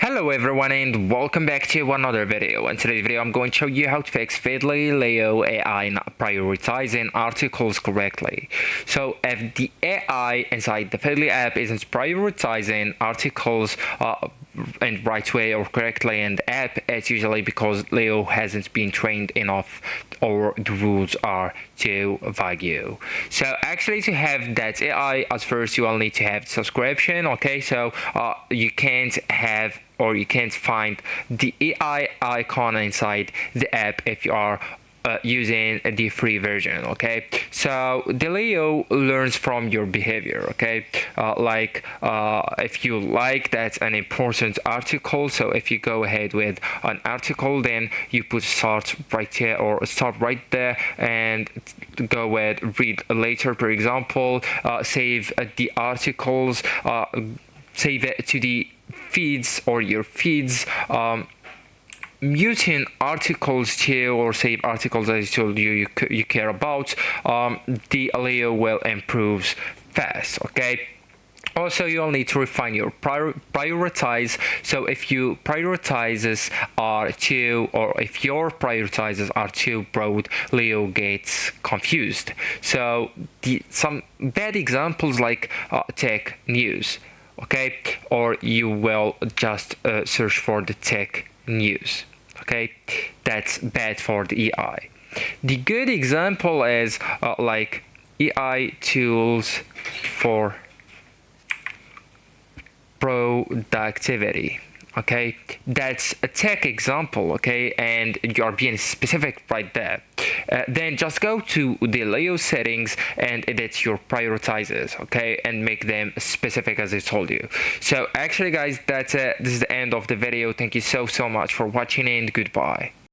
Hello everyone and welcome back to another video. In today's video I'm going to show you how to fix Feedly Leo AI not prioritizing articles correctly. So if the AI inside the Feedly app isn't prioritizing articles in right way or correctly in the app, it's usually because Leo hasn't been trained enough or the rules are too vague. So actually to have that AI, at first you will need to have subscription. Okay, so you can't have or you can't find the AI icon inside the app if you are using the free version. Okay, so the Leo learns from your behavior. Okay, if you like that's an important article, so if you go ahead with an article, then you put start right here or start right there and go with read later, for example. Save the articles, save it to the feeds or your feeds. Muting articles too, or save articles as I told you you care about. The Leo will improve fast. Okay, also you'll need to refine your prioritize. So if you prioritizes are too, or if your prioritizes are too broad, Leo gets confused. So some bad examples like tech news. Okay, or you will just search for the tech news. Okay, that's bad for the AI. The good example is like AI tools for productivity. Okay, that's a tech example. Okay, and you are being specific right there. Then just go to the Leo settings and edit your prioritizers. Okay, and make them specific as I told you. So actually guys, that's it. This is the end of the video. Thank you so much for watching and goodbye.